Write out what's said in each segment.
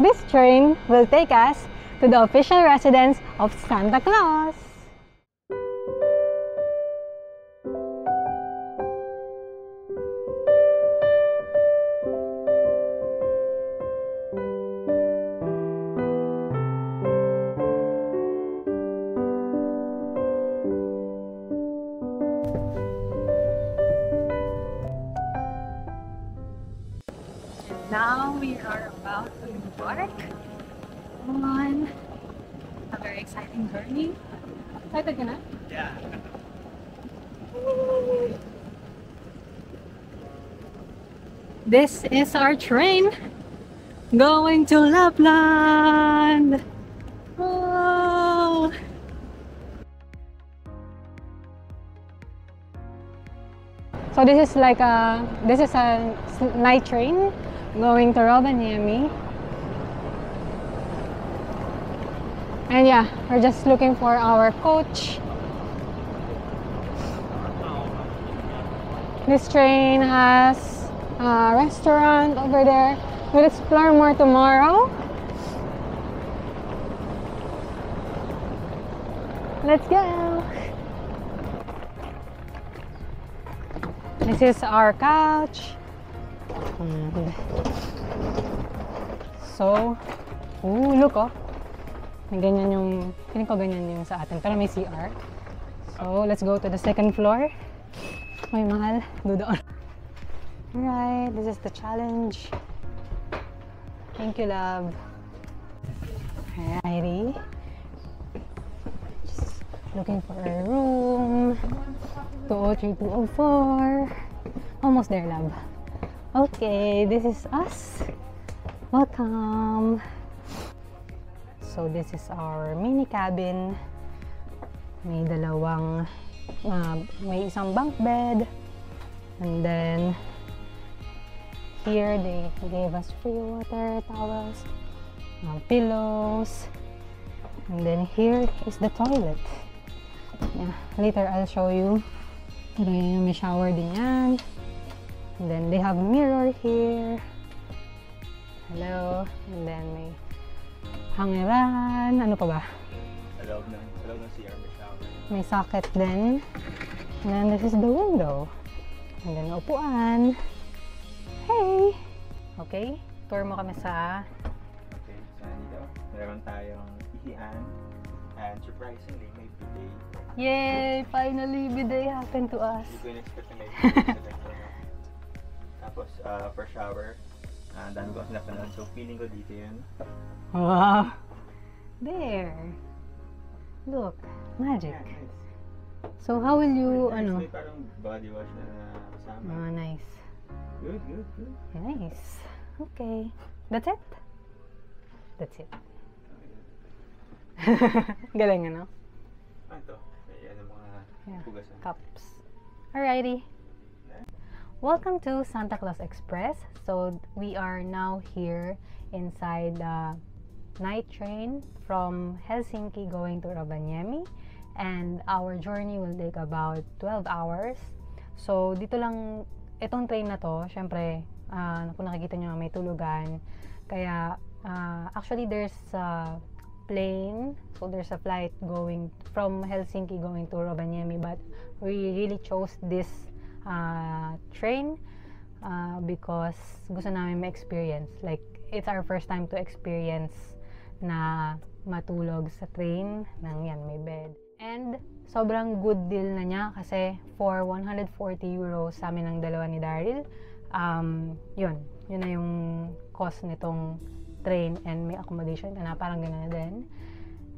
this train will take us to the official residence of Santa Claus. Now we are about to embark on a very exciting journey. Excited ka na? Yeah. This is our train going to Lapland. Oh. So this is a night train going to Rovaniemi. And yeah, we're just looking for our coach. This train has a restaurant over there. We'll explore more tomorrow. Let's go! This is our couch. So, look oh. May ganyan yung, feeling ko ganyan yung sa atin, pero may CR. So, let's go to the second floor. May mahal, doon. Alright, this is the challenge. Thank you, love. Alrighty. Just looking for a room. 203, 204. Almost there, love. Okay, this is us. Welcome. So this is our mini cabin. May dalawang, may isang bunk bed. And then here they gave us free water, towels, pillows. And then here is the toilet. Yeah, later I'll show you. Pero yun, may shower din yan. And then they have a mirror here. Hello. And then may hangiran. Ano pa ba? Sa loob ng CR may shower. May socket din. And then this is the window. And then upuan. Hey! Okay. Tour mo kami sa... Okay, so dito. Meron tayong ihian. And surprisingly, may bidet. Yay! Finally, bidet happened to us. Hindi ko in-expect na may bidet sa lecture. Tapos, for shower, dami ko kasi napanood. So, feeling ko dito yun. Wow! There! Look! Magic! Yeah, nice. So, how will you, May parang body wash na kasama. Nice. Good, good, good. Nice. Okay. That's it? That's it. Galing, ano? Ito. May mga hugasan. Cups. Alrighty. Welcome to Santa Claus Express. So we are now here inside the night train from Helsinki going to Rovaniemi, and our journey will take about 12 hours. So dito lang, itong train na to, syempre, kung nakikita nyo may tulugan. Kaya actually there's a plane, so there's a flight going from Helsinki going to Rovaniemi, but we really chose this train because gusto namin ma-experience. Like, it's our first time to experience na matulog sa train nang yan, may bed. And sobrang good deal na niya kasi for 140 euros sa amin ng dalawa ni Daryl, yun na yung cost nitong train, and may accommodation ka na, parang gano'n na din.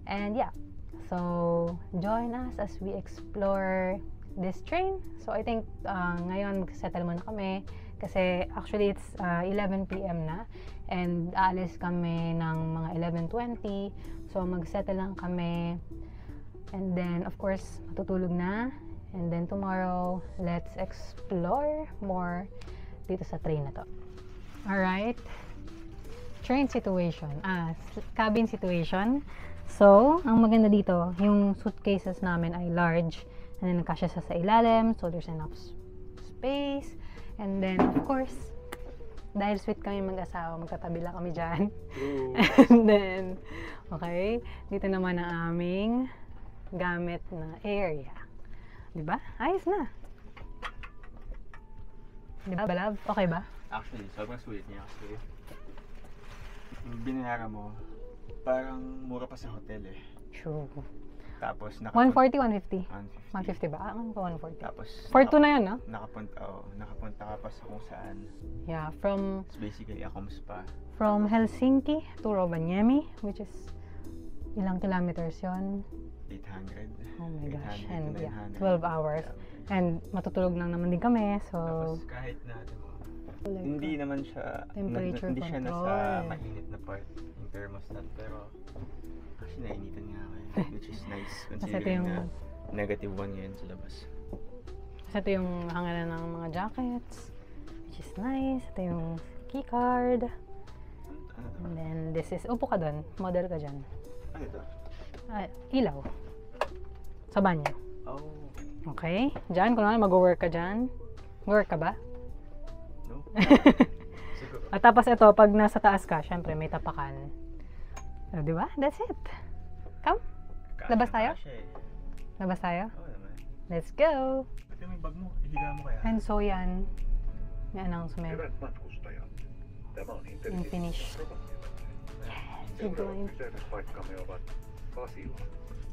And yeah, so join us as we explore this train. So I think ngayon mag-settle muna kami kasi actually it's 11 PM na, and aalis kami ng mga 11:20. So mag-settle lang kami, and then of course matutulog na, and then tomorrow let's explore more dito sa train na to. Alright, train situation, cabin situation. So ang maganda dito, yung suitcases namin ay large, and then nagkasya sa ilalim, so there's enough space. And then of course dahil sweet kami mag-asawa, magkatabi lang kami dyan. True. And then, okay, dito naman ang aming gamit na area. Diba? Ayos na. Diba, Balab? Okay ba? Actually, sobrang sulit niya kasi yung binayaran mo, parang mura pa sa hotel eh. True. Tapos 140, 150? 150. 150 ba? Ah, 140. Tapos For 2 na yun, no? nakapunta ka pa sa kung saan. Yeah, from It's basically a spa. Helsinki to Rovaniemi, which is ilang kilometers yon? 800. Oh my gosh. 800 And to yeah, 900. 12 hours. And matutulog lang naman din kami, so Tapos kahit na like, hindi naman siya temperature hindi siya control. nasa mainit na part yung thermostat, pero actually nainitan nga ako which is nice considering na -1 ngayon sa labas. Kasi ito yung hangaran ng mga jackets, which is nice. Ito yung key card. And then this is, upo ka doon, model ka dyan. Ano ito? Ilaw. Sa banyo. Oh, Okay? Dyan, kung ano, mag-work ka dyan. Work ka ba? no? Siguro. At tapos ito, pag nasa taas ka, syempre may tapakan. So, di ba? That's it. Come. Labas tayo? Kasya eh. Labas tayo? Oo naman. Let's go! Ito may bag mo, ihiga mo kaya? And so yan, may announcement. Hyvät matkustajat, tämä on In Intercity Finnish. Keep going. Seuraavat pysähdyspaikkamme ovat Pasila,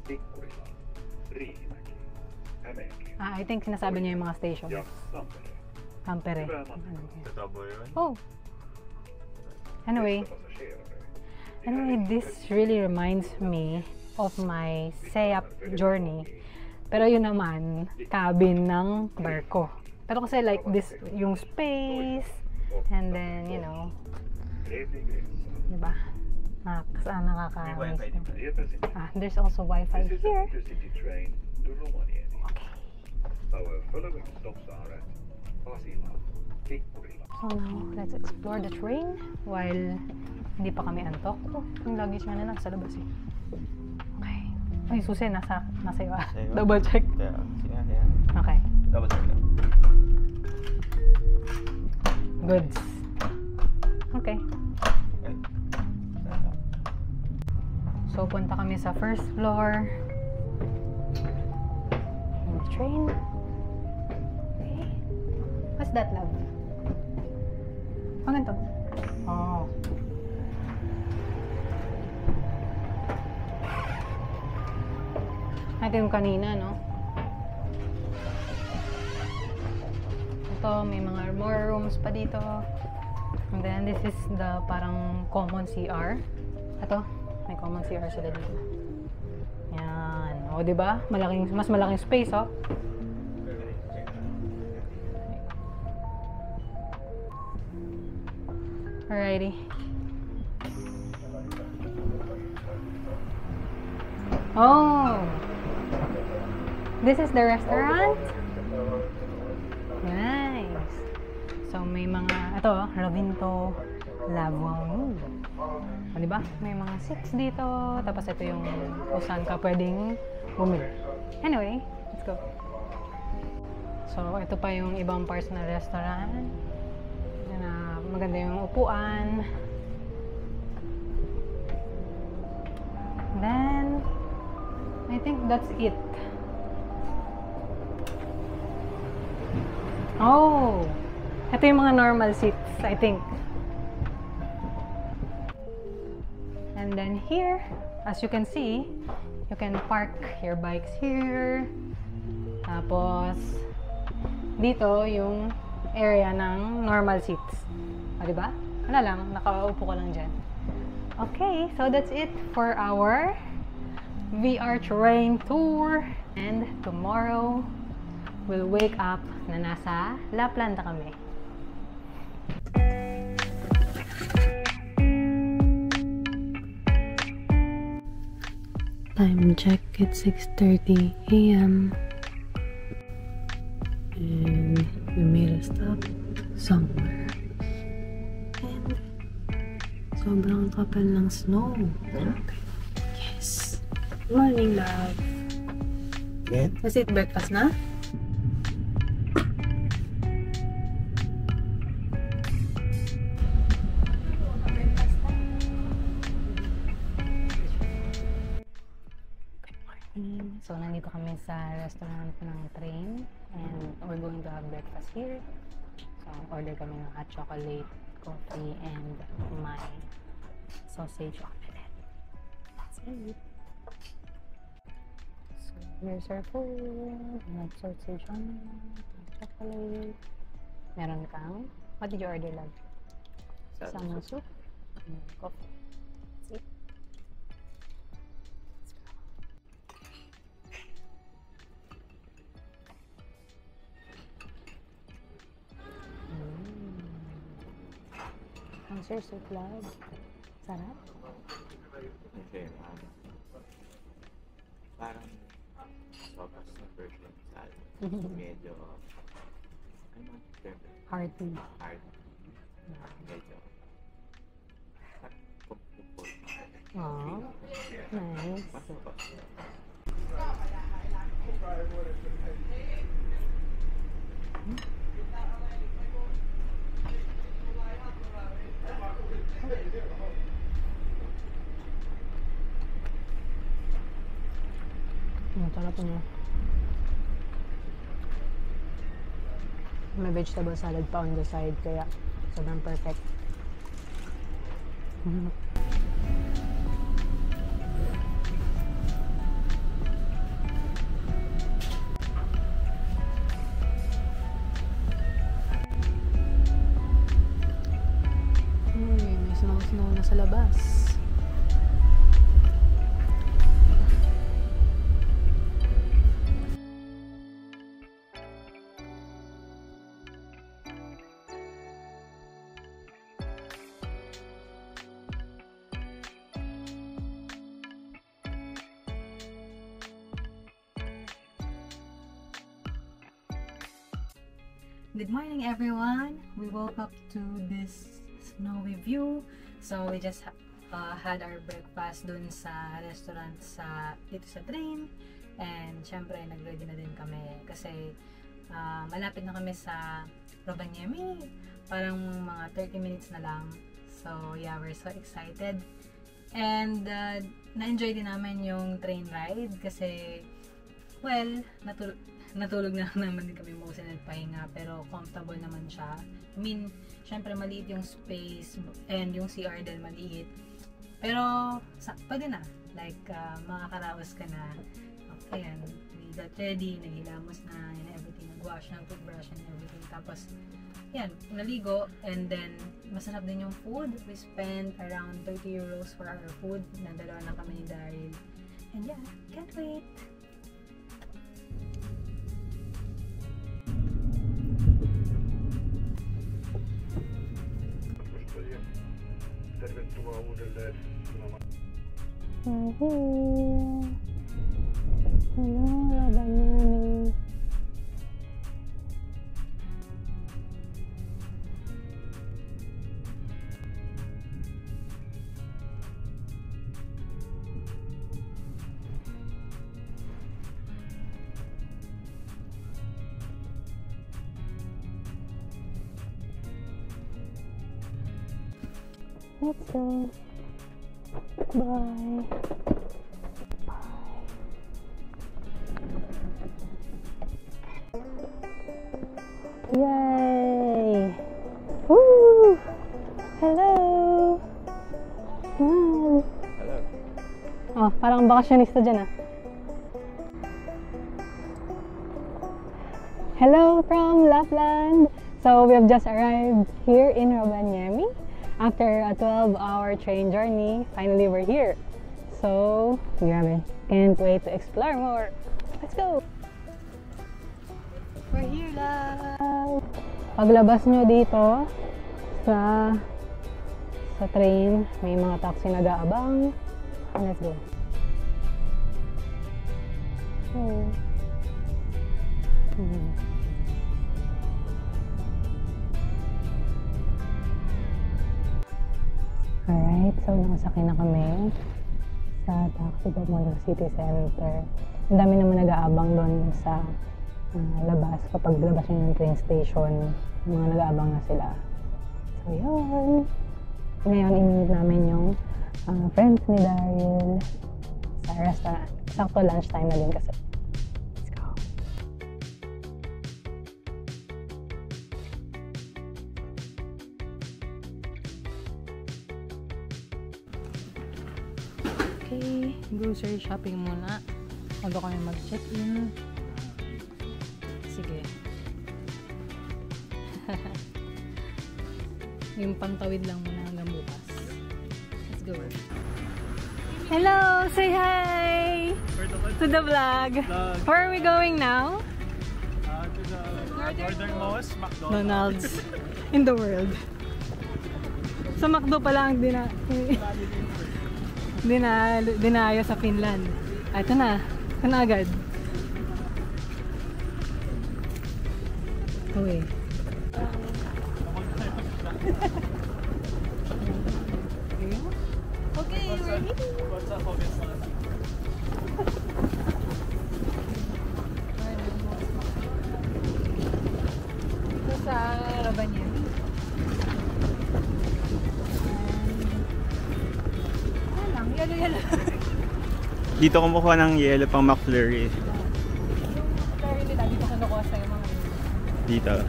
Tikkurila, Riihimäki, Hämeenlinna I think sinasabi niya yung mga stations. ja Tampere. Tampere. Hyvää matkaa. Totoo ba yun? Oh! Anyway, Bästa passagerare. this really reminds me of my Seap journey. Pero yun naman, cabin ng barko. Pero kasi like this, yung space, and then, you know, diba? May wifi din ba? There's also Wi-Fi This is an here. Intercity train to Rovaniemi. Okay. Our following stops are at Pasila, Tikkurila. So now, let's explore the train while hindi pa kami antok. Oh, yung luggage nga na nasa labas eh. Okay. Ay, susi, nasa iyo ah. Sa'yo. Double check. Kaya, sige nga. Okay. Double check lang. Goods. Okay. Okay. So, punta kami sa first floor. In the train. Okay. What's that, love? Ganito. Oh. Ito yung kanina, no? Ito, may mga more rooms pa dito. And then, this is the parang common CR. Ito, may common CR sila dito. Yan. O, diba? Mas malaking space, oh. Alrighty. Oh! This is the restaurant? Nice! So, may mga, ito, Ravinto Lavong. O, diba? May mga seats dito. Tapos ito yung kung saan ka pwedeng bumili. Anyway, let's go. So, ito pa yung ibang parts na restaurant. Na maganda yung upuan. Then, I think that's it. Oh! Ito yung mga normal seats, I think. And then here, as you can see, you can park your bikes here. Tapos, dito yung area ng normal seats. O, diba? Wala lang, nakaupo ka lang dyan. Okay, so that's it for our VR train tour. And tomorrow, we'll wake up na nasa Lapland na kami. Time check, it's 6:30 a.m. And we made a stop somewhere. And sobrang kapal ng snow. Yes. Good morning, love. Good? Is it breakfast na? So, nandito kami sa restaurant ng train and we're going to have breakfast here. So, order kami ng hot chocolate, coffee, and my sausage omelette. That's it. So, here's our food. Hot sausage omelette, hot chocolate. Meron kang, what did you order, love? Salmon soup and coffee. That's it. How's your soup, love? Sarap? Okay, parang sopas na version sa medyo ano term? Hearty. Hard. Medyo Aww, nice. masarap. Ang sarap niya. May vegetable salad pa on the side, kaya sobrang perfect. May snow na sa labas. Good morning, everyone. We woke up to this snowy view. So we just had our breakfast dun sa restaurant dito sa train. And syempre nag-ready na din kami kasi malapit na kami sa Rovaniemi. Parang mga 30 minutes na lang. So yeah, we're so excited. And na-enjoy din namin yung train ride kasi well, natulog na naman din kami mostly nagpahinga, pero comfortable naman siya. I mean, syempre maliit yung space and yung CR din maliit. Pero pwede na. Like, makakaraos ka na. Okay, and we got ready, naghilamos na and everything, nagwash ng toothbrush and everything. Tapos, yan, naligo, and then masarap din yung food. We spent around 30 euros for our food. Nandalawa na kami ni Daryl. And yeah, can't wait! Tervetuloa uudelleen. We're here. Hello, Rovaniemi. Let's go. Bye. Yay! Woo! Hello! Wow! Hello. Oh, parang bakasyonista dyan ah. Hello from Lapland! So, we have just arrived here in Rovaniemi. After a 12-hour train journey, finally we're here. So, grabe. Can't wait to explore more. Let's go! We're here, love! Paglabas nyo dito sa train, may mga taxi nag-aabang. Let's go. Alright, so nakasakay na kami sa taxi papunta sa city center. Ang dami naman nag-aabang doon sa labas. Kapag labas nyo ng train station, mga nag-aabang na sila. So yun. Ngayon, i-meet namin yung friends ni Daryl sa restaurant. sakto lunchtime na din kasi. Let's go. Okay, grocery shopping muna. Bago kami mag-check-in. Sige. Yung pantawid lang muna hanggang bukas. Let's go. Hello! Say hi! To the vlog. Where are we going now? To the northernmost McDonald's in the world. Sa McDo pala ang dinayo sa Finland. Ito na. Ito na agad. Uy. Okay, ready? What's up, August? Ito sa Rovaniemi. Yellow. Dito kumukuha ng yellow pang McFlurry. Sorry nila, dito ko nakuha sa'yo mga yun. Dito.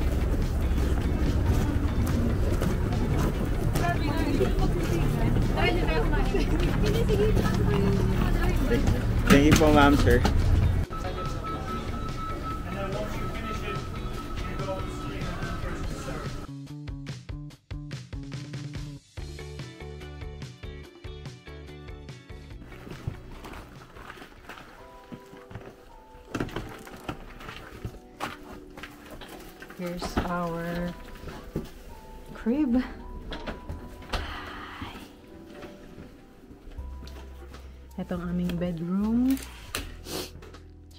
Thank you po, ma'am, sir. And then once you finish it, you go on the street and the person serves. Here's our crib. Ito ang aming bedroom.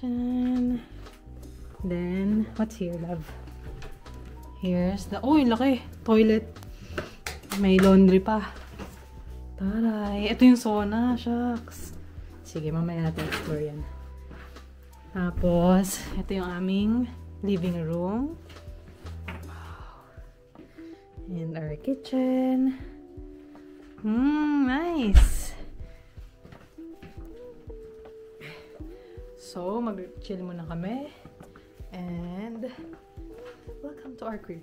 Diyan. Then, what's here, love? Here's the... Oh, yung laki! Toilet. May laundry pa. Taray. Ito yung sauna. Shucks. Sige, mamaya natin explore yan. Tapos, ito yung aming living room. And our kitchen. Nice! So, mag-chill muna kami. And welcome to our crib.